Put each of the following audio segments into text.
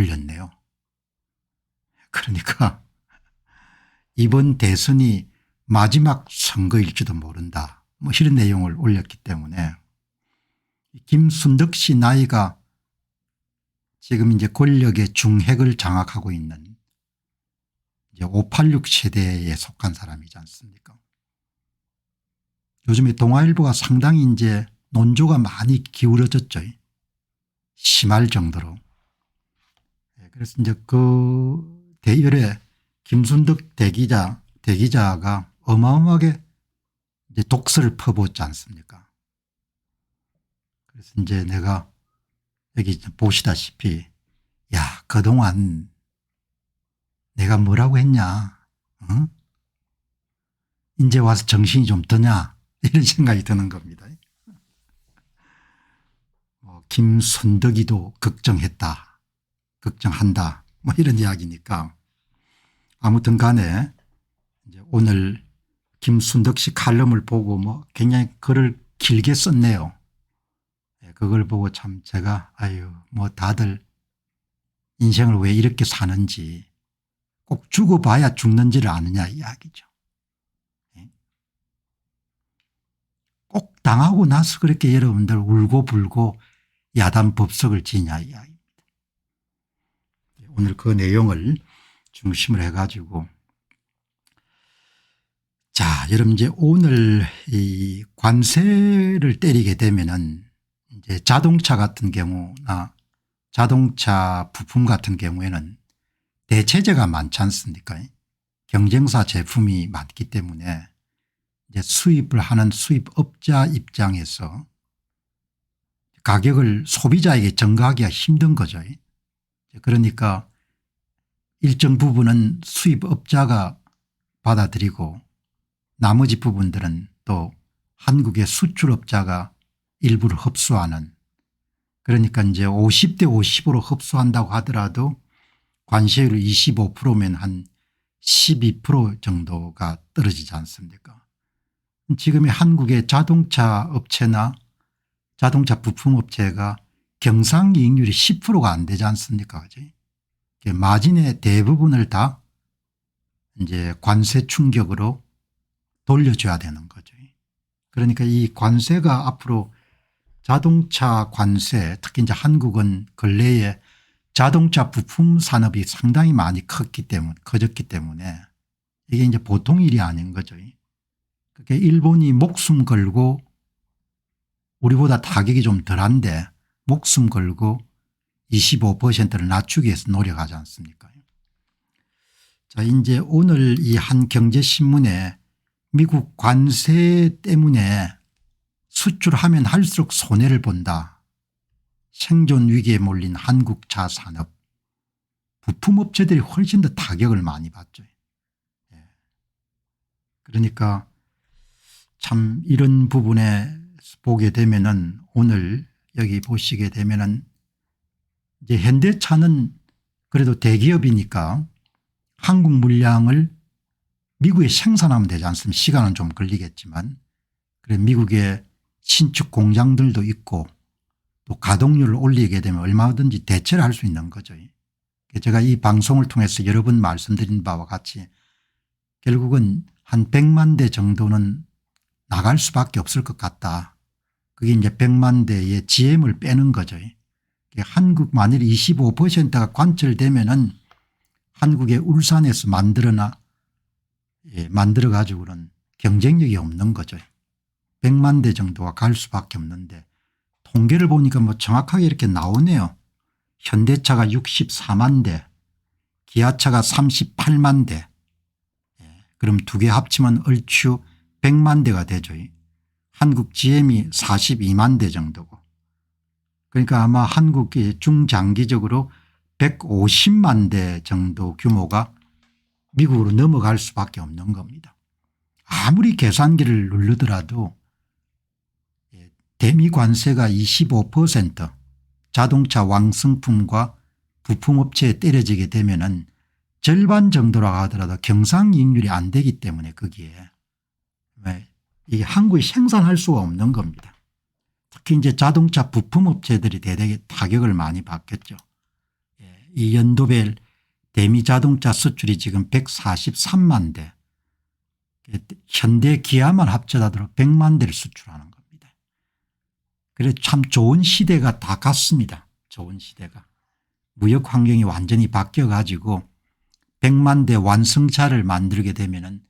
올렸네요. 그러니까 이번 대선이 마지막 선거일지도 모른다 뭐 이런 내용을 올렸기 때문에 김순덕 씨 나이가 지금 이제 권력의 중핵을 장악하고 있는 이제 586 세대에 속한 사람이지 않습니까? 요즘에 동아일보가 상당히 이제 논조가 많이 기울어졌죠. 심할 정도로. 그래서 이제 그 대열에 김순덕 대기자가 어마어마하게 이제 독설을 퍼붓지 않습니까? 그래서 이제 내가 여기 보시다시피 야 그동안 내가 뭐라고 했냐 어? 이제 와서 정신이 좀 드냐 이런 생각이 드는 겁니다. 김순덕이도 걱정했다 걱정한다 뭐 이런 이야기니까 아무튼 간에 이제 오늘 김순덕 씨 칼럼을 보고 뭐 굉장히 글을 길게 썼네요. 그걸 보고 참 제가 아유 뭐 다들 인생을 왜 이렇게 사는지 꼭 죽어봐야 죽는지를 아느냐 이야기죠. 꼭 당하고 나서 그렇게 여러분들 울고불고 야단 법석을 지냐 이야기입니다. 오늘 그 내용을 중심으로 해가지고 자 여러분 이제 오늘 이 관세를 때리게 되면은 이제 자동차 같은 경우나 자동차 부품 같은 경우에는 대체재가 많지 않습니까? 경쟁사 제품이 많기 때문에 이제 수입을 하는 수입업자 입장에서 가격을 소비자에게 전가하기가 힘든 거죠. 그러니까 일정 부분은 수입업자가 받아들이고 나머지 부분들은 또 한국의 수출업자가 일부를 흡수하는 그러니까 이제 50대 50으로 흡수한다고 하더라도 관세율 25%면 한 12% 정도가 떨어지지 않습니까? 지금의 한국의 자동차 업체나 자동차 부품업체가 경상이익률이 10%가 안 되지 않습니까? 마진의 대부분을 다 이제 관세 충격으로 돌려줘야 되는 거죠. 그러니까 이 관세가 앞으로 자동차 관세 특히 이제 한국은 근래에 자동차 부품 산업이 상당히 많이 커졌기 때문에 이게 이제 보통 일이 아닌 거죠. 그러니까 일본이 목숨 걸고 우리보다 타격이 좀 덜한데 목숨 걸고 25%를 낮추기 위해서 노력하지 않습니까? 자, 이제 오늘 이 한 경제신문에 미국 관세 때문에 수출하면 할수록 손해를 본다. 생존 위기에 몰린 한국 자산업 부품업체들이 훨씬 더 타격을 많이 받죠. 그러니까 참 이런 부분에 보게 되면은 오늘 여기 보시게 되면은 이제 현대차는 그래도 대기업이니까 한국 물량을 미국에 생산하면 되지 않습니까? 시간은 좀 걸리겠지만 그래 미국에 신축 공장들도 있고 또 가동률을 올리게 되면 얼마든지 대체를 할 수 있는 거죠. 제가 이 방송을 통해서 여러 번 말씀드린 바와 같이 결국은 한 100만 대 정도는 나갈 수밖에 없을 것 같다. 그게 이제 100만 대의 GM을 빼는 거죠. 한국 만일 25%가 관철되면은 한국의 울산에서 만들어 가지고는 경쟁력이 없는 거죠. 100만 대 정도가 갈 수밖에 없는데 통계를 보니까 뭐 정확하게 이렇게 나오네요. 현대차가 64만 대 기아차가 38만 대 그럼 두 개 합치면 얼추 100만 대가 되죠. 한국 GM이 42만 대 정도고 그러니까 아마 한국이 중장기적으로 150만 대 정도 규모가 미국으로 넘어갈 수밖에 없는 겁니다. 아무리 계산기를 누르더라도 대미 관세가 25% 자동차 왕성품과 부품업체에 때려지게 되면은 절반 정도라고 하더라도 경상이익률이 안 되기 때문에 거기에 이게 한국이 생산할 수가 없는 겁니다. 특히 이제 자동차 부품업체들이 대대적인 타격을 많이 받겠죠. 이 연도별 대미자동차 수출이 지금 143만 대, 현대 기아만 합쳐다도 100만 대를 수출하는 겁니다. 그래서 참 좋은 시대가 다 갔습니다. 좋은 시대가. 무역 환경이 완전히 바뀌어 가지고 100만 대 완성차를 만들게 되면은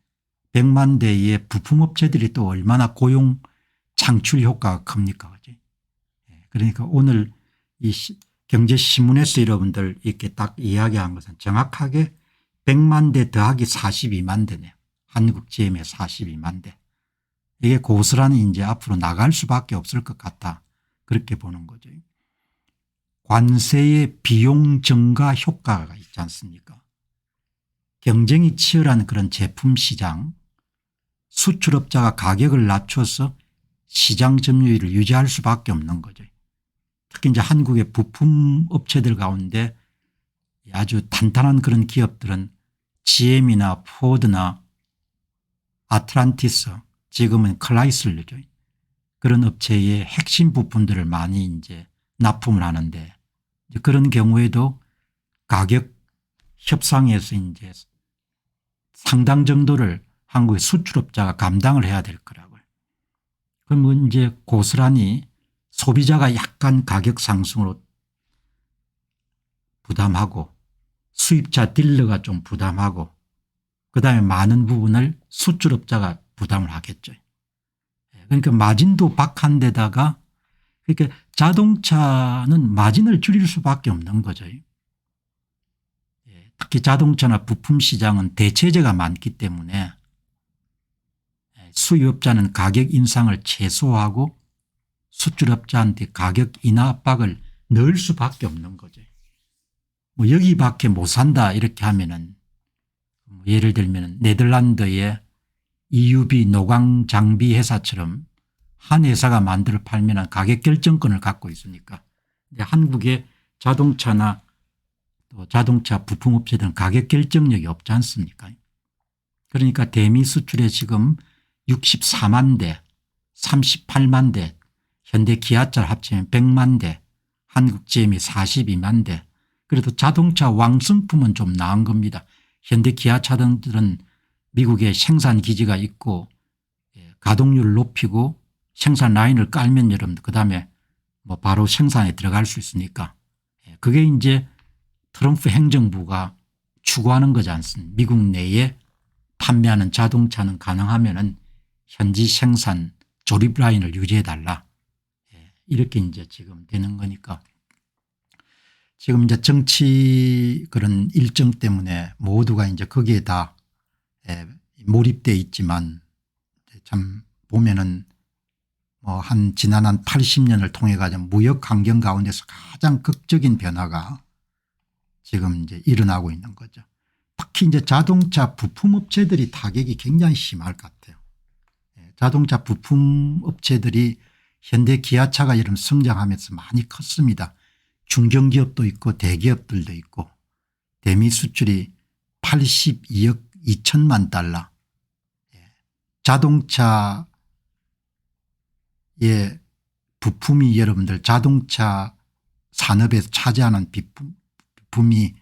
100만 대의 부품업체들이 또 얼마나 고용 창출 효과가 큽니까. 그지? 그러니까 오늘 이 경제신문에서 여러분들 이렇게 딱 이야기한 것은 정확하게 100만 대 더하기 42만 대네요. 한국 GM의 42만 대. 이게 고스란히 이제 앞으로 나갈 수밖에 없을 것 같다. 그렇게 보는 거죠. 관세의 비용 증가 효과가 있지 않습니까? 경쟁이 치열한 그런 제품 시장, 수출업자가 가격을 낮춰서 시장 점유율을 유지할 수밖에 없는 거죠. 특히 이제 한국의 부품 업체들 가운데 아주 탄탄한 그런 기업들은 GM이나 포드나 아틀란티스, 지금은 클라이슬러죠. 그런 업체의 핵심 부품들을 많이 이제 납품을 하는데 그런 경우에도 가격 협상에서 이제 상당 정도를 한국의 수출업자가 감당을 해야 될 거라고요. 그러면 이제 고스란히 소비자가 약간 가격 상승으로 부담하고 수입자 딜러가 좀 부담하고 그다음에 많은 부분을 수출업자가 부담을 하겠죠. 그러니까 마진도 박한 데다가 그러니까 자동차는 마진을 줄일 수밖에 없는 거죠. 특히 자동차나 부품 시장은 대체재가 많기 때문에 수입업자는 가격 인상을 최소화하고 수출업자한테 가격 인하 압박을 넣을 수밖에 없는 거죠. 뭐 여기밖에 못 산다 이렇게 하면은 예를 들면 네덜란드의 EUB 노광 장비 회사처럼 한 회사가 만들어 팔면 가격 결정권을 갖고 있으니까 한국의 자동차나 또 자동차 부품업체들은 가격 결정력이 없지 않습니까? 그러니까 대미 수출에 지금 64만 대, 38만 대, 현대 기아차를 합치면 100만 대, 한국 GM이 42만 대. 그래도 자동차 왕성품은 좀 나은 겁니다. 현대 기아차들은 미국에 생산 기지가 있고 가동률을 높이고 생산 라인을 깔면 여러분들 그다음에 뭐 바로 생산에 들어갈 수 있으니까 그게 이제 트럼프 행정부가 추구하는 거지 않습니까? 미국 내에 판매하는 자동차는 가능하면은 현지 생산 조립 라인을 유지해 달라. 이렇게 이제 지금 되는 거니까 지금 이제 정치 그런 일정 때문에 모두가 이제 거기에 다 몰입돼 있지만 참 보면은 뭐 한 지난 한 80년을 통해 가지고 무역 환경 가운데서 가장 극적인 변화가 지금 이제 일어나고 있는 거죠. 특히 이제 자동차 부품 업체들이 타격이 굉장히 심할 것 같아요. 자동차 부품 업체들이 현대 기아차가 이런 성장하면서 많이 컸습니다. 중견기업도 있고 대기업들도 있고 대미 수출이 82억 2천만 달러. 자동차의 부품이 여러분들 자동차 산업에서 차지하는 부품이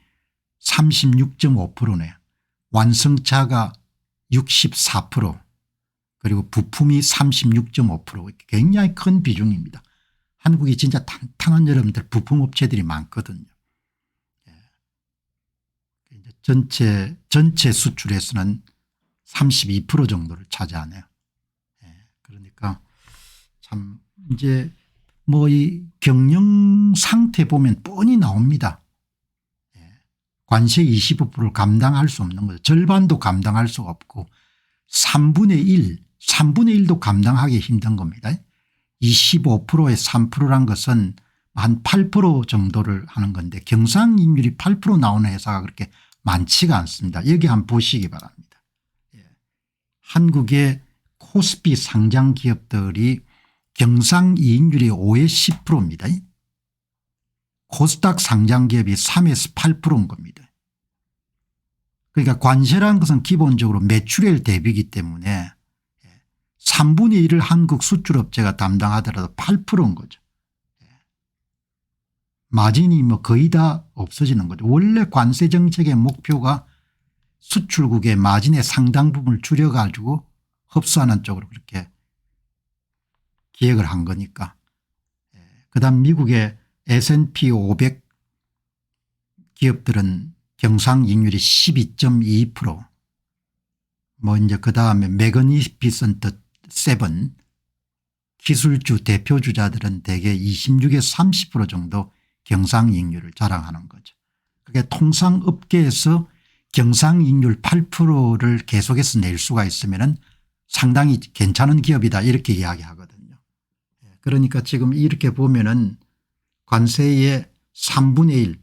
36.5%네요. 완성차가 64% 그리고 부품이 36.5% 굉장히 큰 비중입니다. 한국이 진짜 탄탄한 여러분들 부품업체들이 많거든요. 전체 수출에서는 32% 정도를 차지하네요. 그러니까 참 이제 뭐 이 경영 상태 보면 뻔히 나옵니다. 관세 25%를 감당할 수 없는 거죠. 절반도 감당할 수가 없고 3분의 1도 감당하기 힘든 겁니다. 25%에 3%란 것은 한 8% 정도를 하는 건데 경상이익률이 8% 나오는 회사가 그렇게 많지가 않습니다. 여기 한번 보시기 바랍니다. 한국의 코스피 상장 기업들이 경상이익률이 5에서 10%입니다. 코스닥 상장 기업이 3에서 8%인 겁니다. 그러니까 관세라는 것은 기본적으로 매출액 대비이기 때문에 3분의 1을 한국 수출업체가 담당하더라도 8%인 거죠. 마진이 뭐 거의 다 없어지는 거죠. 원래 관세 정책의 목표가 수출국의 마진의 상당 부분을 줄여가지고 흡수하는 쪽으로 그렇게 기획을 한 거니까. 그다음 미국의 S&P 500 기업들은 경상이익률이 12.2%, 뭐 이제 그다음에 매그니피선트 7 기술주 대표주자들은 대개 26에서 30% 정도 경상이익률을 자랑하는 거죠. 그게 통상 업계에서 경상이익률 8%를 계속해서 낼 수가 있으면 상당히 괜찮은 기업이다 이렇게 이야기하거든요. 그러니까 지금 이렇게 보면은 관세의 3분의 1,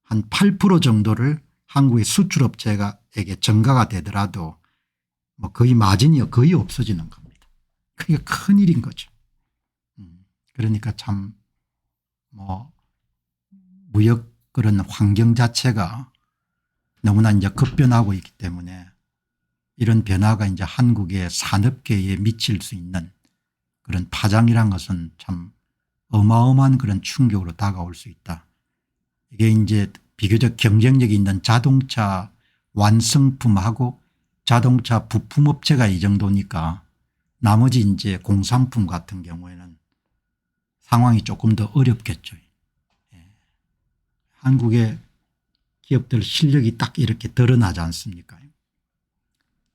한 8% 정도를 한국의 수출업체에게 증가가 되더라도 뭐 거의 마진이 거의 없어지는 겁니다. 그게 큰일인 거죠. 그러니까 참 뭐 무역 그런 환경 자체가 너무나 이제 급변하고 있기 때문에 이런 변화가 이제 한국의 산업계에 미칠 수 있는 그런 파장이란 것은 참 어마어마한 그런 충격으로 다가올 수 있다. 이게 이제 비교적 경쟁력이 있는 자동차 완성품하고 자동차 부품업체가 이 정도니까 나머지 이제 공산품 같은 경우에는 상황이 조금 더 어렵겠죠. 한국의 기업들 실력이 딱 이렇게 드러나지 않습니까?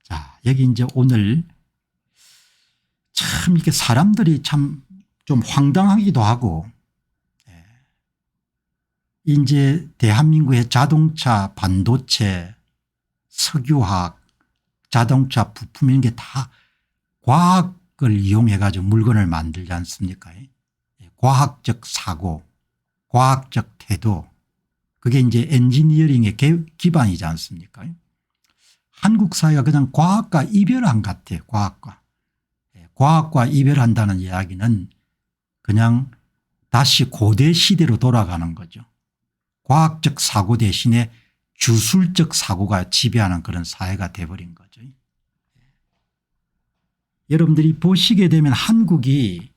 자, 여기 이제 오늘 참 이게 사람들이 참 좀 황당하기도 하고, 이제 대한민국의 자동차 반도체 석유화학 자동차 부품 이런 게 다 과학을 이용해 가지고 물건을 만들지 않습니까? 과학적 사고 과학적 태도 그게 이제 엔지니어링의 기반이지 않습니까? 한국 사회가 그냥 과학과 이별한 것 같아요. 과학과 이별한다는 이야기는 그냥 다시 고대 시대로 돌아가는 거죠. 과학적 사고 대신에 주술적 사고가 지배하는 그런 사회가 돼버린 거죠. 여러분들이 보시게 되면 한국이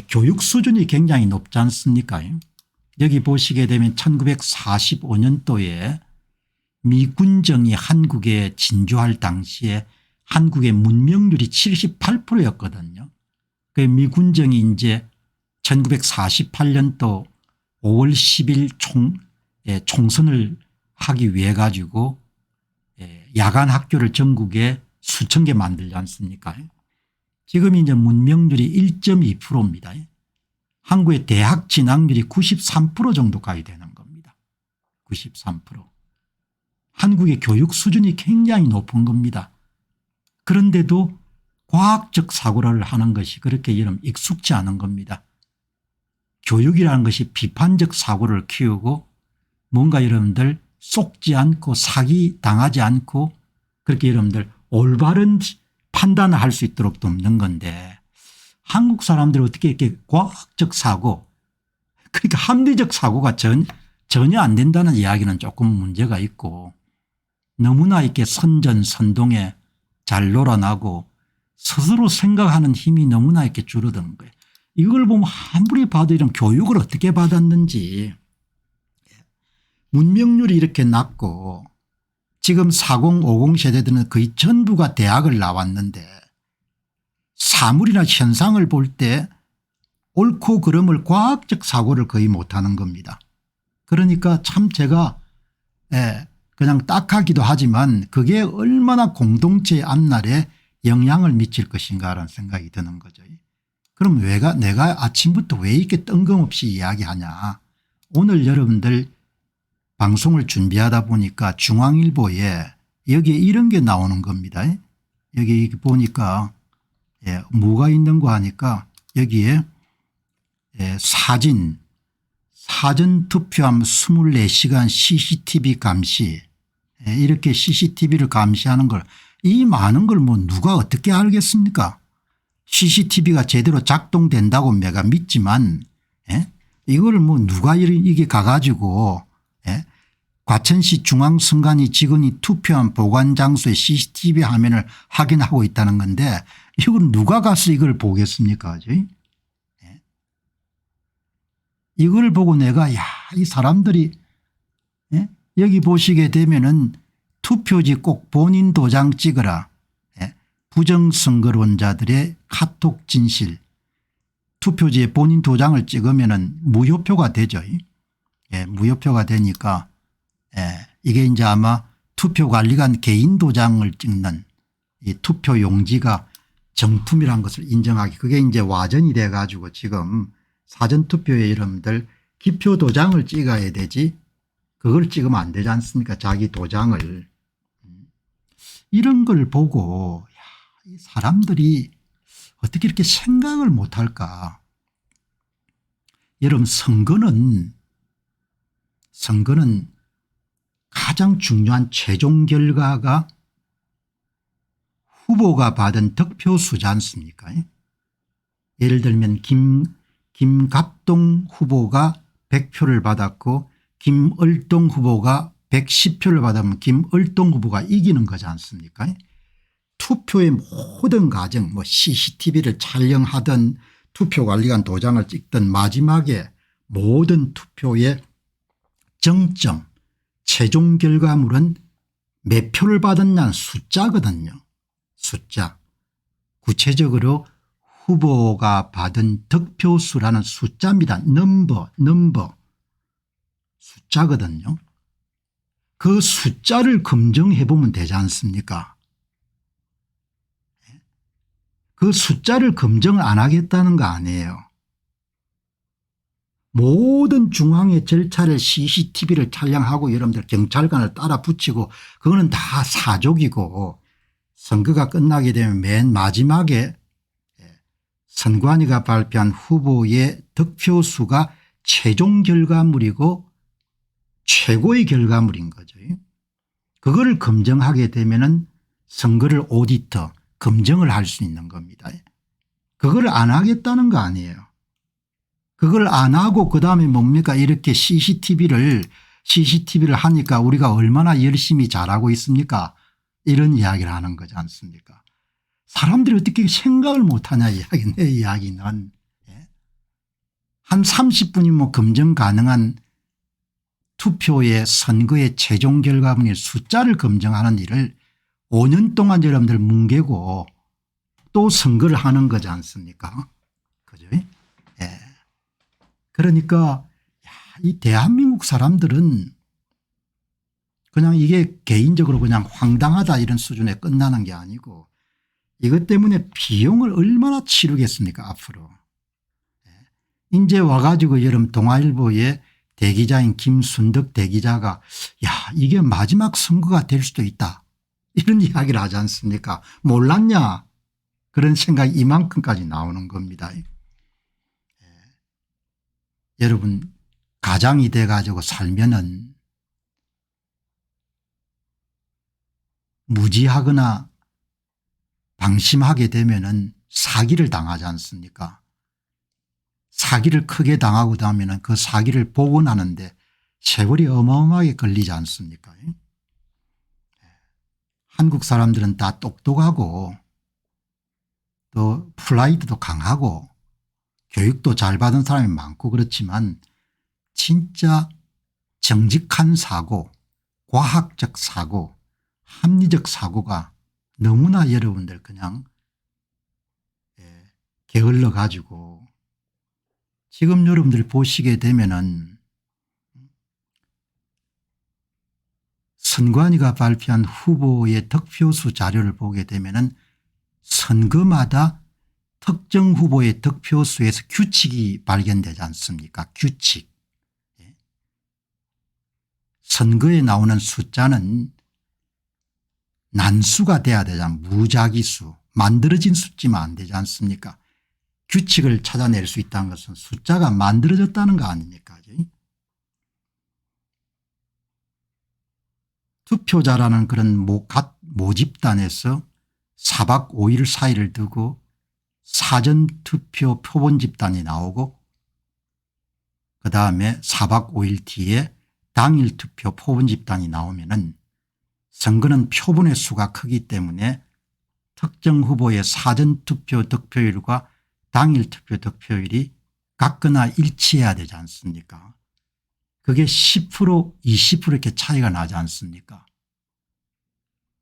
교육 수준이 굉장히 높지 않습니까? 여기 보시게 되면 1945년도에 미군정이 한국에 진주할 당시에 한국의 문명률이 78%였거든요. 그 미군정이 이제 1948년도 5월 10일 총선을 하기 위해 가지고 야간 학교를 전국에 수천 개 만들지 않습니까? 지금 이제 문명률이 1.2%입니다. 한국의 대학 진학률이 93% 정도까지 되는 겁니다. 93%. 한국의 교육 수준이 굉장히 높은 겁니다. 그런데도 과학적 사고를 하는 것이 그렇게 여러분 익숙지 않은 겁니다. 교육이라는 것이 비판적 사고를 키우고 뭔가 여러분들 속지 않고 사기 당하지 않고 그렇게 여러분들 올바른 판단을 할 수 있도록 돕는 건데 한국 사람들이 어떻게 이렇게 과학적 사고 그러니까 합리적 사고가 전혀 안 된다는 이야기는 조금 문제가 있고 너무나 이렇게 선전선동에 잘 놀아나고 스스로 생각하는 힘이 너무나 이렇게 줄어드는 거예요. 이걸 보면 아무리 봐도 이런 교육을 어떻게 받았는지 문명률이 이렇게 낮고 지금 40, 50 세대들은 거의 전부가 대학을 나왔는데 사물이나 현상을 볼 때 옳고 그름을 과학적 사고를 거의 못하는 겁니다. 그러니까 참 제가 그냥 딱하기도 하지만 그게 얼마나 공동체의 앞날에 영향을 미칠 것인가라는 생각이 드는 거죠. 그럼 내가 아침부터 왜 이렇게 뜬금없이 이야기하냐. 오늘 여러분들 방송을 준비하다 보니까 중앙일보에 여기에 이런 게 나오는 겁니다. 여기 보니까 뭐가 있는 거 하니까 여기에 사전 투표함 24시간 CCTV 감시 이렇게 CCTV를 감시하는 걸 이 많은 걸 뭐 누가 어떻게 알겠습니까? CCTV가 제대로 작동된다고 내가 믿지만 이걸 뭐 누가 이게 가가지고 과천시 중앙선관위 직원이 투표함 보관 장소의 CCTV 화면을 확인하고 있다는 건데 이걸 누가 가서 이걸 보겠습니까? 이걸 보고 내가 이 사람들이 예? 여기 보시게 되면은 투표지 꼭 본인 도장 찍어라. 예? 부정선거론자들의 카톡 진실. 투표지에 본인 도장을 찍으면은 무효표가 되죠. 예, 무효표가 되니까 이게 이제 아마 투표관리관 개인 도장을 찍는 이 투표 용지가 정품이라는 것을 인정하기, 그게 이제 와전이 돼 가지고 지금 사전투표에 여러분들 기표 도장을 찍어야 되지 그걸 찍으면 안 되지 않습니까? 자기 도장을. 이런 걸 보고 이 사람들이 어떻게 이렇게 생각을 못할까. 여러분 선거는 가장 중요한 최종 결과가 후보가 받은 득표수지 않습니까? 예를 들면 김갑동 후보가 100표를 받았고 김을동 후보가 110표를 받으면 김을동 후보가 이기는 거지 않습니까? 투표의 모든 과정 뭐 CCTV를 촬영하든 투표관리관 도장을 찍든 마지막에 모든 투표의 정점 최종 결과물은 몇 표를 받았냐는 숫자거든요. 숫자. 구체적으로 후보가 받은 득표수라는 숫자입니다. 넘버 숫자거든요. 그 숫자를 검증해 보면 되지 않습니까? 그 숫자를 검증을 안 하겠다는 거 아니에요. 모든 중앙의 절차를 CCTV를 촬영하고 여러분들 경찰관을 따라 붙이고 그거는 다 사족이고 선거가 끝나게 되면 맨 마지막에 선관위가 발표한 후보의 득표수가 최종 결과물이고 최고의 결과물인 거죠. 그거를 검증하게 되면은 선거를 오디터 검증을 할 수 있는 겁니다. 그걸 안 하겠다는 거 아니에요. 그걸 안 하고 그다음에 뭡니까 이렇게 CCTV를 하니까 우리가 얼마나 열심히 잘하고 있습니까? 이런 이야기를 하는 거지 않습니까? 사람들이 어떻게 생각을 못하냐 이야기, 내 이야기는. 한 30분이면 검증 가능한 투표의 선거의 최종 결과물인 숫자를 검증하는 일을 5년 동안 여러분들 뭉개고 또 선거를 하는 거지 않습니까? 그죠? 예. 그러니까 이 대한민국 사람들은 그냥 이게 개인적으로 그냥 황당하다 이런 수준에 끝나는 게 아니고 이것 때문에 비용을 얼마나 치르겠습니까 앞으로. 이제 와가지고 여러분 동아일보의 대기자인 김순덕 대기자가 이게 마지막 선거가 될 수도 있다 이런 이야기를 하지 않습니까? 몰랐냐 그런 생각이 이만큼까지 나오는 겁니다. 여러분 가장이 돼 가지고 살면은 무지하거나 방심하게 되면은 사기를 당하지 않습니까? 사기를 크게 당하고 나면은 그 사기를 복원하는데 세월이 어마어마하게 걸리지 않습니까? 한국 사람들은 다 똑똑하고 또 프라이드도 강하고 교육도 잘 받은 사람이 많고 그렇지만 진짜 정직한 사고, 과학적 사고, 합리적 사고가 너무나 여러분들 그냥 게을러 가지고 지금 여러분들 보시게 되면은 선관위가 발표한 후보의 득표수 자료를 보게 되면은 선거마다 특정 후보의 득표수에서 규칙이 발견되지 않습니까? 규칙. 선거에 나오는 숫자는 난수가 돼야 되잖아. 무작위수. 만들어진 숫지만 안 되지 않습니까? 규칙을 찾아낼 수 있다는 것은 숫자가 만들어졌다는 거 아닙니까? 투표자라는 그런 모집단에서 4박 5일 사이를 두고 사전투표 표본 집단이 나오고 그다음에 4박 5일 뒤에 당일 투표 표본 집단이 나오면은 선거는 표본의 수가 크기 때문에 특정 후보의 사전투표 득표율과 당일 투표 득표율이 같거나 일치해야 되지 않습니까? 그게 10% 20% 이렇게 차이가 나지 않습니까?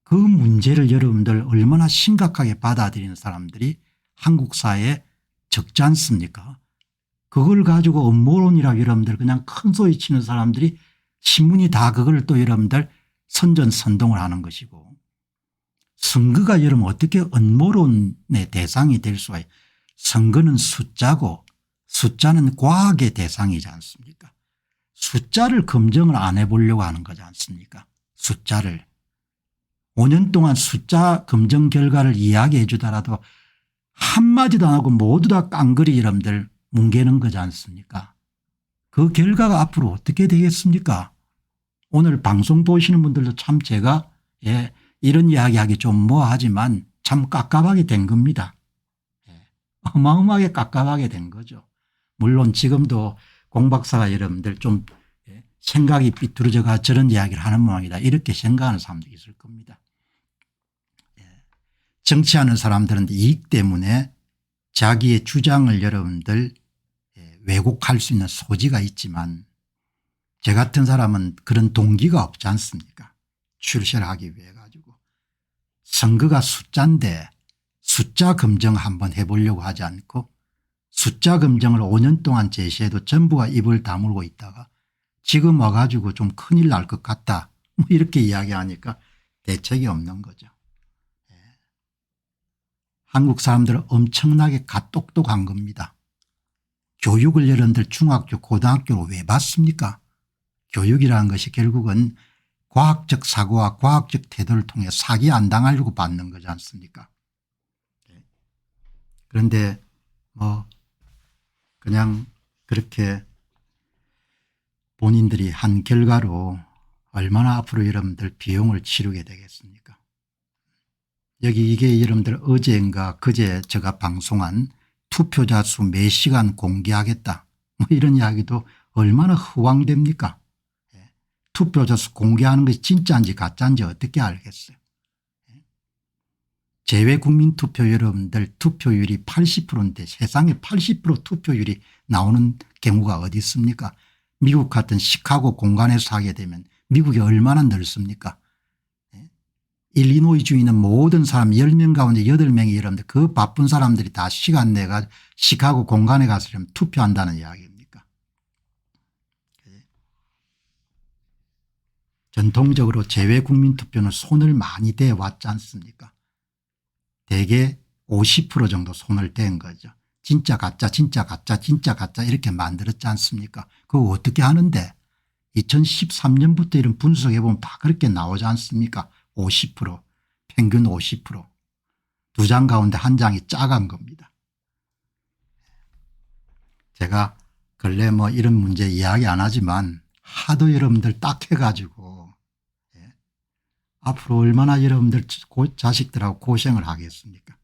그 문제를 여러분들 얼마나 심각하게 받아들이는 사람들이 한국 사회에 적지 않습니까? 그걸 가지고 음모론이라고 여러분들 그냥 큰 소리 치는 사람들이 신문이 다 그걸 또 여러분들 선전선동을 하는 것이고, 선거가 여러분 어떻게 음모론의 대상이 될 수가 있어요. 선거는 숫자고 숫자는 과학의 대상이지 않습니까? 숫자를 검증을 안 해보려고 하는 거지 않습니까? 숫자를 5년 동안 숫자 검증 결과를 이야기해 주더라도 한마디도 안 하고 모두 다 깡그리 여러분들 뭉개는 거지 않습니까? 그 결과가 앞으로 어떻게 되겠습니까? 오늘 방송 보시는 분들도 참 제가 이런 이야기하기 좀 뭐하지만 참 깝깝하게 된 겁니다. 어마어마하게 깝깝하게 된 거죠. 물론 지금도 공 박사가 여러분들 좀 생각이 삐뚤어져가 저런 이야기를 하는 모양이다 이렇게 생각하는 사람도 있을 겁니다. 정치하는 사람들은 이익 때문에 자기의 주장을 여러분들 왜곡할 수 있는 소지가 있지만 저 같은 사람은 그런 동기가 없지 않습니까? 출세를 하기 위해 가지고. 선거가 숫자인데 숫자 검증 한번 해보려고 하지 않고 숫자 검증을 5년 동안 제시해도 전부가 입을 다물고 있다가 지금 와가지고 좀 큰일 날 것 같다 뭐 이렇게 이야기하니까 대책이 없는 거죠. 한국 사람들은 엄청나게 똑똑한 겁니다. 교육을 여러분들 중학교 고등학교로 왜 받습니까? 교육이라는 것이 결국은 과학적 사고와 과학적 태도를 통해 사기 안 당하려고 받는 거지 않습니까? 그런데 뭐 그냥 그렇게 본인들이 한 결과로 얼마나 앞으로 여러분들 비용을 치르게 되겠습니까? 여기 이게 여러분들 어제인가 그제 제가 방송한 투표자 수 몇 시간 공개하겠다 뭐 이런 이야기도 얼마나 허황됩니까? 투표자 수 공개하는 것이 진짜인지 가짜인지 어떻게 알겠어요? 재외국민투표 여러분들 투표율이 80%인데 세상에 80% 투표율이 나오는 경우가 어디 있습니까? 미국 같은 시카고 공간에서 하게 되면 미국이 얼마나 넓습니까? 일리노이 주에 있는 모든 사람 10명 가운데 8명이 여러분들 그 바쁜 사람들이 다 시간 내가 시카고 공간에 가서 투표한다는 이야기입니까? 전통적으로 재외국민투표는 손을 많이 대왔지 않습니까? 대개 50% 정도 손을 댄 거죠. 진짜 가짜 진짜 가짜 진짜 가짜 이렇게 만들었지 않습니까? 그거 어떻게 하는데 2013년부터 이런 분석해 보면 다 그렇게 나오지 않습니까? 50% 평균 50% 두 장 가운데 한 장이 짜간 겁니다. 제가 근래 뭐 이런 문제 이야기 안 하지만 하도 여러분들 딱 해가지고 앞으로 얼마나 여러분들 자식들하고 고생을 하겠습니까?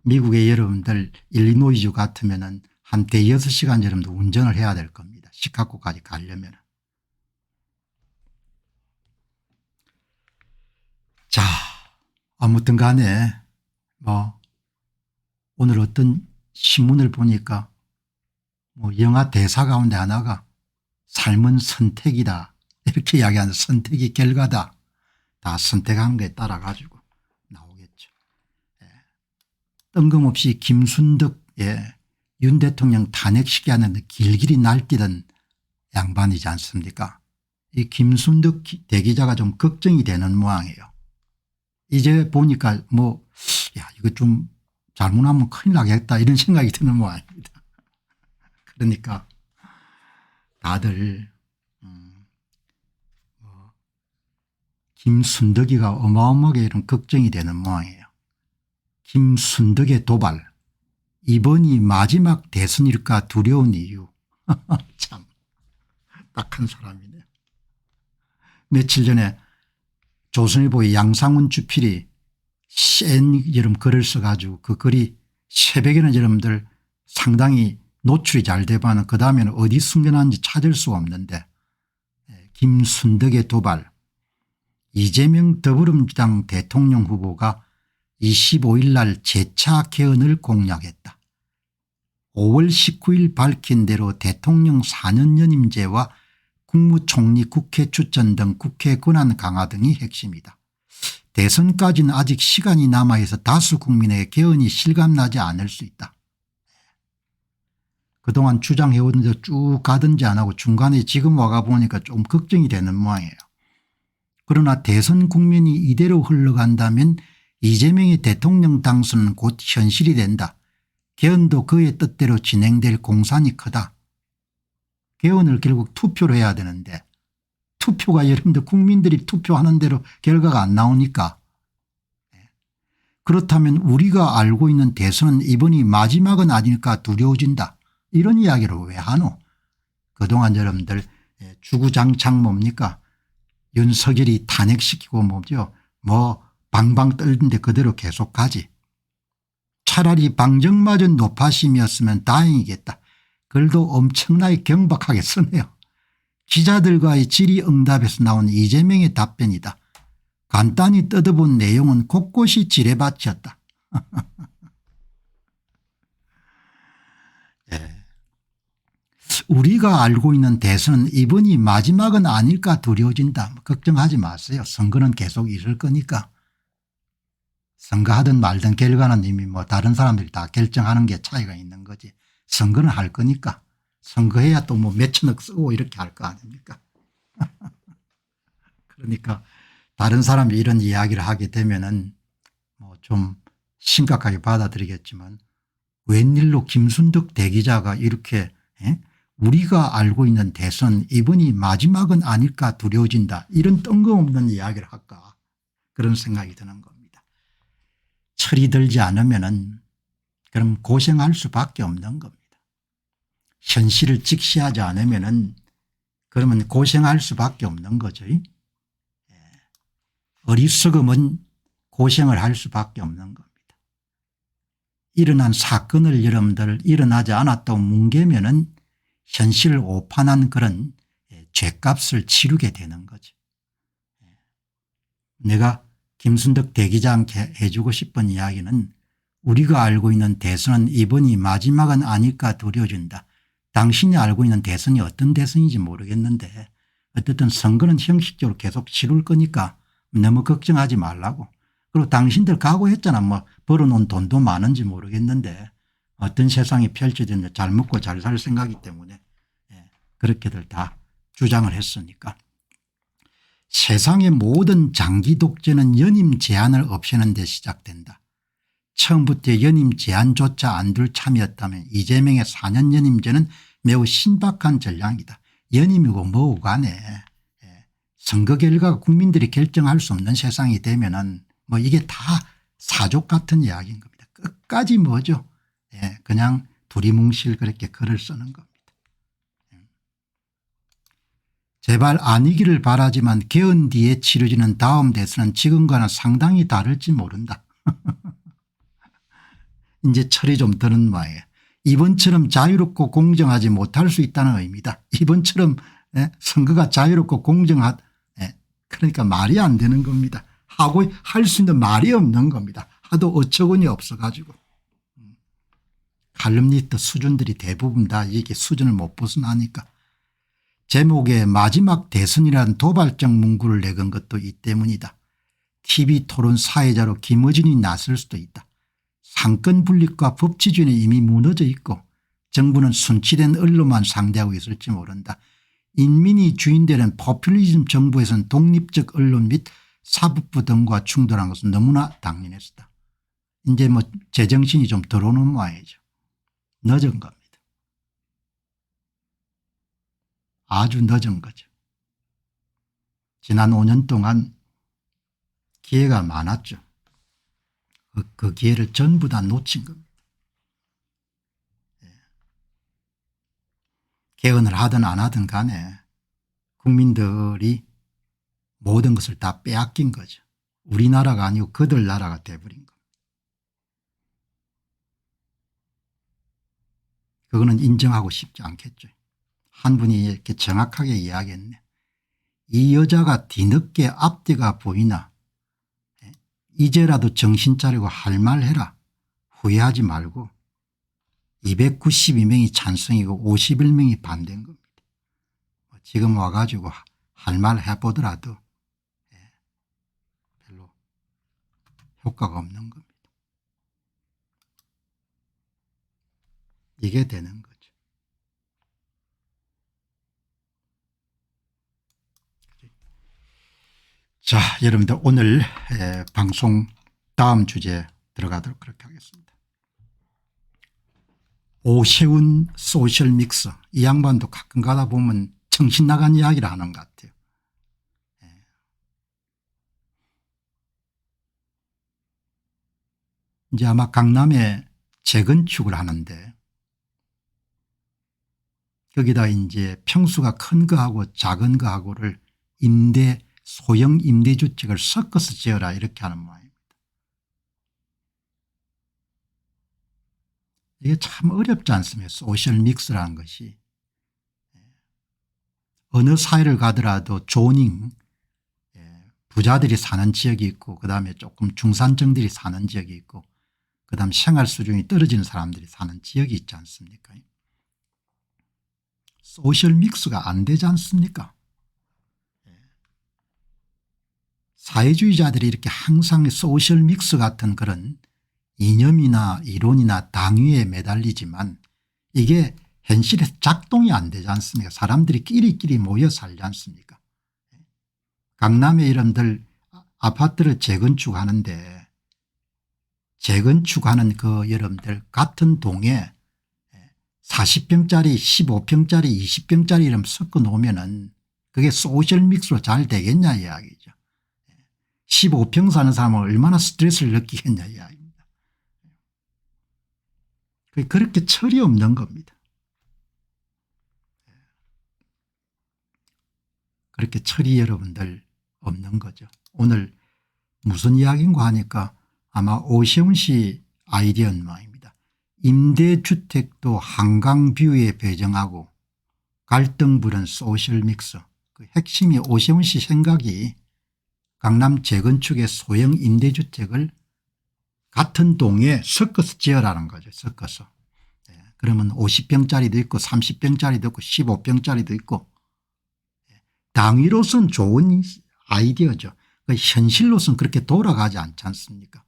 미국의 여러분들 일리노이주 같으면은 한 대여섯 시간 여러분들 운전을 해야 될 겁니다. 시카고까지 가려면. 자, 아무튼 간에 뭐 오늘 어떤 신문을 보니까 뭐 영화 대사 가운데 하나가 삶은 선택이다 이렇게 이야기하는 선택이 결과다. 다 선택한 거에 따라 가지고 나오겠죠. 뜬금없이 김순덕 윤 대통령 탄핵시키 하는데 길길이 날뛰던 양반이지 않습니까? 이 김순덕 대기자가 좀 걱정이 되는 모양이에요. 이제 보니까 뭐 야 이거 좀 잘못하면 큰일 나겠다 이런 생각이 드는 모양입니다. 그러니까 다들 김순덕이가 어마어마하게 이런 걱정이 되는 모양이에요. 김순덕의 도발 이번이 마지막 대선일까 두려운 이유 참 딱한 사람이네요. 며칠 전에 조선일보의 양상훈 주필이 센 여러분 글을 써가지고 그 글이 새벽에는 여러분들 상당히 노출이 잘 되고는 그다음에는 어디 숨겨놨는지 찾을 수가 없는데 김순덕의 도발 이재명 더불어민주당 대통령 후보가 25일 날 재차 개헌을 공약했다. 5월 19일 밝힌 대로 대통령 4년 연임제와 국무총리 국회 추천 등 국회 권한 강화 등이 핵심이다. 대선까지는 아직 시간이 남아있어 다수 국민에게 개헌이 실감나지 않을 수 있다. 그동안 주장해오는데 쭉 가든지 안 하고 중간에 지금 와가 보니까 좀 걱정이 되는 모양이에요. 그러나 대선 국면이 이대로 흘러간다면 이재명의 대통령 당선은 곧 현실이 된다. 개헌도 그의 뜻대로 진행될 공산이 크다. 개헌을 결국 투표로 해야 되는데 투표가 여러분들 국민들이 투표하는 대로 결과가 안 나오니까. 그렇다면 우리가 알고 있는 대선은 이번이 마지막은 아닐까 두려워진다. 이런 이야기를 왜 하노? 그동안 여러분들 주구장창 뭡니까? 윤석열이 탄핵시키고 뭐죠? 뭐 방방 떨던데 그대로 계속하지. 차라리 방정맞은 노파심이었으면 다행이겠다. 글도 엄청나게 경박하게 쓰네요. 기자들과의 질의응답에서 나온 이재명의 답변이다. 간단히 뜯어본 내용은 곳곳이 지뢰밭이었다. 예. 우리가 알고 있는 대선은 이번이 마지막은 아닐까 두려워진다. 걱정하지 마세요. 선거는 계속 있을 거니까. 선거하든 말든 결과는 이미 뭐 다른 사람들이 다 결정하는 게 차이가 있는 거지. 선거는 할 거니까. 선거해야 또 뭐 몇천억 쓰고 이렇게 할 거 아닙니까? 그러니까 다른 사람이 이런 이야기를 하게 되면은 뭐 좀 심각하게 받아들이겠지만 웬일로 김순덕 대기자가 이렇게 우리가 알고 있는 대선 이번이 마지막은 아닐까 두려워진다. 이런 뜬금없는 이야기를 할까 그런 생각이 드는 겁니다. 철이 들지 않으면은 그럼 고생할 수밖에 없는 겁니다. 현실을 직시하지 않으면은 그러면 고생할 수밖에 없는 거죠. 어리석으면 고생을 할 수밖에 없는 겁니다. 일어난 사건을 여러분들 일어나지 않았다고 뭉개면은 현실을 오판한 그런 죗값을 치르게 되는 거죠. 내가 김순덕 대기자한테 해주고 싶은 이야기는 우리가 알고 있는 대선은 이번이 마지막은 아닐까 두려워진다. 당신이 알고 있는 대선이 어떤 대선인지 모르겠는데 어쨌든 선거는 형식적으로 계속 치룰 거니까 너무 걱정하지 말라고. 그리고 당신들 각오했잖아. 뭐 벌어놓은 돈도 많은지 모르겠는데 어떤 세상이 펼쳐졌는데 잘 먹고 잘 살 생각이기 때문에 그렇게들 다 주장을 했으니까. 세상의 모든 장기 독재는 연임 제한을 없애는 데 시작된다. 처음부터 연임 제한조차 안 둘 참이었다면 이재명의 4년 연임제는 매우 신박한 전략이다. 연임이고 뭐고 간에 선거 결과가 국민들이 결정할 수 없는 세상이 되면은 뭐 이게 다 사족 같은 이야기인 겁니다. 끝까지 뭐죠. 그냥 두리뭉실 그렇게 글을 쓰는 겁니다. 제발 아니기를 바라지만 개헌 뒤에 치러지는 다음 대선은 지금과는 상당히 다를지 모른다. 이제 철이 좀 드는 모양이에요. 이번처럼 자유롭고 공정하지 못할 수 있다는 의미다. 이번처럼 선거가 자유롭고 공정하 그러니까 말이 안 되는 겁니다. 하고 할 수 있는 말이 없는 겁니다. 하도 어처구니 없어 가지고. 칼럼니스트 수준들이 대부분 다 이게 수준을 못 벗어나니까. 제목에 마지막 대선이라는 도발적 문구를 내건 것도 이 때문이다. TV 토론 사회자로 김어준이 나설 수도 있다. 상권 분립과 법치주의는 이미 무너져 있고 정부는 순치된 언론만 상대하고 있을지 모른다. 인민이 주인되는 포퓰리즘 정부에서는 독립적 언론 및 사법부 등과 충돌한 것은 너무나 당연했다. 이제 뭐 제정신이 좀 들어오는 모양이죠. 늦은 겁니다. 아주 늦은 거죠. 지난 5년 동안 기회가 많았죠. 그 기회를 전부 다 놓친 겁니다. 개헌을 하든 안 하든 간에 국민들이 모든 것을 다 빼앗긴 거죠. 우리나라가 아니고 그들 나라가 돼버린 겁니다. 그거는 인정하고 싶지 않겠죠. 한 분이 이렇게 정확하게 이야기했네. 이 여자가 뒤늦게 앞뒤가 보이나 이제라도 정신 차리고 할 말 해라. 후회하지 말고 292명이 찬성이고 51명이 반대인 겁니다. 지금 와가지고 할 말 해보더라도 별로 효과가 없는 겁니다. 이게 되는 거죠. 자, 여러분들 오늘 방송 다음 주제 들어가도록 그렇게 하겠습니다. 오세훈 소셜믹스, 이 양반도 가끔 가다 보면 정신 나간 이야기를 하는 것 같아요. 이제 아마 강남에 재건축을 하는데 거기다 이제 평수가 큰 거하고 작은 거하고를 소형 임대주택을 섞어서 지어라 이렇게 하는 모양입니다. 이게 참 어렵지 않습니까? 소셜 믹스라는 것이. 어느 사회를 가더라도 조닝, 부자들이 사는 지역이 있고 그다음에 조금 중산층들이 사는 지역이 있고 그다음 생활 수준이 떨어지는 사람들이 사는 지역이 있지 않습니까? 소셜 믹스가 안 되지 않습니까? 사회주의자들이 이렇게 항상 소셜 믹스 같은 그런 이념이나 이론이나 당위에 매달리지만 이게 현실에서 작동이 안 되지 않습니까? 사람들이 끼리끼리 모여 살지 않습니까? 강남에 이런들 아파트를 재건축하는데 재건축하는 그 여러분들 같은 동에 40평짜리 15평짜리 20평짜리 이름 섞어 놓으면은 그게 소셜 믹스로 잘 되겠냐 이야기죠. 15평 사는 사람은 얼마나 스트레스를 느끼겠냐 이야기입니다. 그렇게 철이 없는 겁니다. 그렇게 철이 여러분들 없는 거죠. 오늘 무슨 이야기인가 하니까 아마 오세훈 씨 아이디어인 모양입니다. 임대주택도 한강뷰에 배정하고 갈등 부른 소셜 믹스. 그 핵심이 오세훈 씨 생각이 강남 재건축의 소형 임대주택을 같은 동에 섞어서 지어라는 거죠. 섞어서. 그러면 50평짜리도 있고 30평짜리도 있고 15평짜리도 있고 당위로서는 좋은 아이디어죠. 현실로서는 그렇게 돌아가지 않지 않습니까?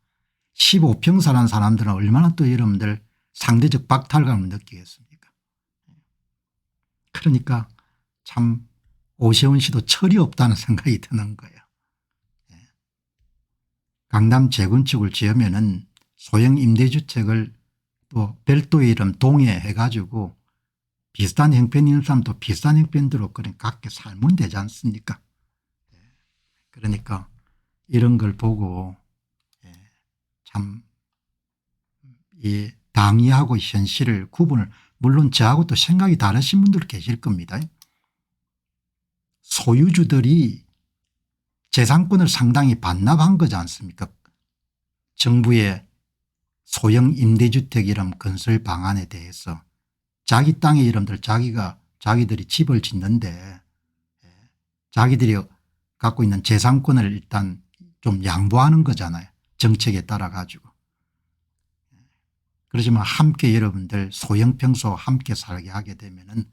15평 사는 사람들은 얼마나 또 여러분들 상대적 박탈감을 느끼겠습니까? 그러니까 참 오세훈 씨도 철이 없다는 생각이 드는 거예요. 강남 재건축을 지으면은 소형 임대주택을 또 별도의 이름 동해해 가지고 비슷한 형편이 있는 사람도 비슷한 형편대로 그냥 각기 살면 되지 않습니까? 그러니까 이런 걸 보고 참 이 당위하고 현실을 구분을 물론 저하고 또 생각이 다르신 분들 계실 겁니다. 소유주들이 재산권을 상당히 반납한 거지 않습니까? 정부의 소형 임대주택 이름 건설 방안에 대해서 자기 땅의 이름들 자기들이 집을 짓는데 자기들이 갖고 있는 재산권을 일단 좀 양보하는 거잖아요. 정책에 따라 가지고. 그렇지만 함께 여러분들 소형 평소 함께 살게 하게 되면은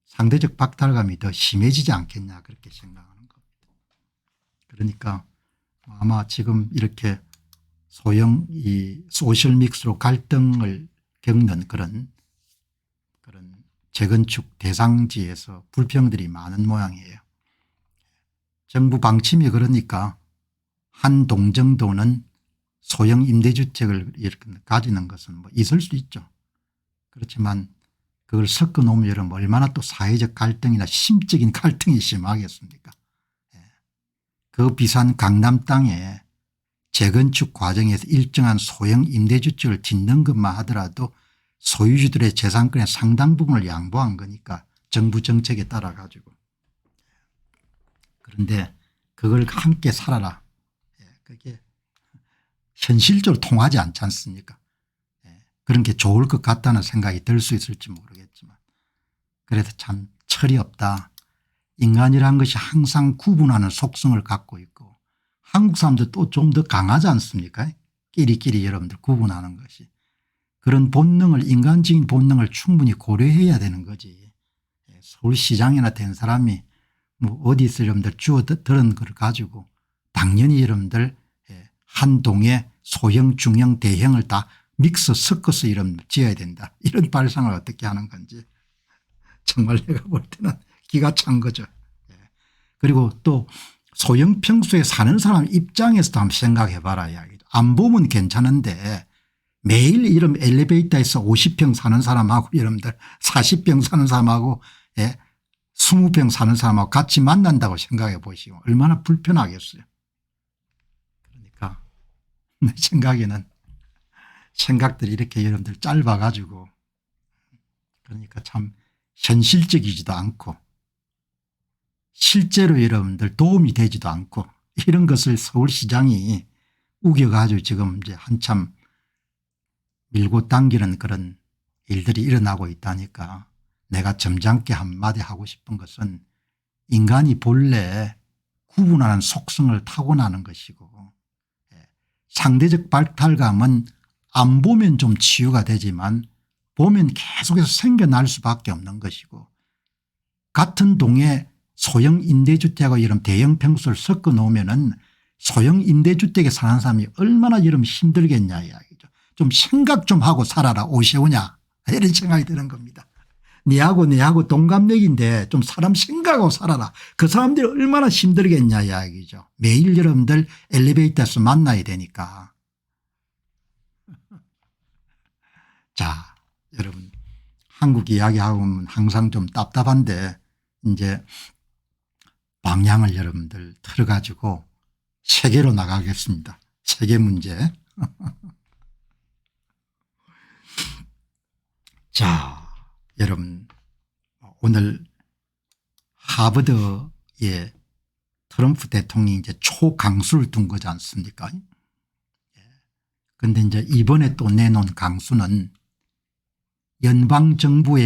상대적 박탈감이 더 심해지지 않겠냐 그렇게 생각하는 겁니다. 그러니까 아마 지금 이렇게 소형 이 소셜 믹스로 갈등을 겪는 그런 재건축 대상지에서 불평들이 많은 모양이에요. 정부 방침이 그러니까 한 동 정도는 소형 임대주택을 이렇게 가지는 것은 뭐 있을 수 있죠. 그렇지만 그걸 섞어 놓으면 여러분 얼마나 또 사회적 갈등이나 심적인 갈등이 심하겠습니까? 그 비싼 강남 땅에 재건축 과정에서 일정한 소형 임대주택을 짓는 것만 하더라도 소유주들의 재산권의 상당 부분을 양보한 거니까 정부 정책에 따라 가지고. 그런데 그걸 함께 살아라. 그게 현실적으로 통하지 않지 않습니까? 그런 게 좋을 것 같다는 생각이 들 수 있을지 모르겠지만 그래도 참 철이 없다. 인간이라는 것이 항상 구분하는 속성을 갖고 있고 한국 사람들 또 좀 더 강하지 않습니까? 끼리끼리 여러분들 구분하는 것이. 그런 본능을 인간적인 본능을 충분히 고려해야 되는 거지. 서울시장이나 된 사람이 뭐 어디서 여러분들 주워 들은 걸 가지고 당연히 여러분들 한 동에 소형 중형 대형을 다 믹서 섞어서 이런 지어야 된다. 이런 발상을 어떻게 하는 건지 정말 내가 볼 때는 기가 찬 거죠. 그리고 또 소형 평수에 사는 사람 입장에서도 한번 생각해 봐라 이야기죠. 안 보면 괜찮은데 매일 이런 엘리베이터에서 50평 사는 사람하고 여러분들 40평 사는 사람하고 20평 사는 사람하고 같이 만난다고 생각해 보시고 얼마나 불편하겠어요. 그러니까 내 생각에는 생각들이 이렇게 여러분들 짧아 가지고 그러니까 참 현실적이지도 않고 실제로 여러분들 도움이 되지도 않고 이런 것을 서울시장이 우겨가지고 지금 이제 한참 밀고 당기는 그런 일들이 일어나고 있다니까 내가 점잖게 한마디 하고 싶은 것은 인간이 본래 구분하는 속성을 타고나는 것이고 상대적 박탈감은 안 보면 좀 치유가 되지만 보면 계속해서 생겨날 수밖에 없는 것이고 같은 동에 소형 임대주택하고 이런 대형 평수를 섞어 놓으면은 소형 임대주택에 사는 사람이 얼마나 이러면 힘들겠냐 이야기죠. 좀 생각 좀 하고 살아라 오시오냐 이런 생각이 드는 겁니다. 내하고 동갑내기인데 좀 사람 생각하고 살아라. 그 사람들이 얼마나 힘들겠냐 이야기죠. 매일 여러분들 엘리베이터에서 만나야 되니까. 자 여러분 한국 이야기하면 항상 좀 답답한데 이제 방향을 여러분들 틀어가지고 세계로 나가겠습니다. 세계 문제. 자 여러분 오늘 하버드에 트럼프 대통령이 이제 초강수를 둔 거지 않습니까? 그런데 이제 이번에 또 내놓은 강수는 연방정부의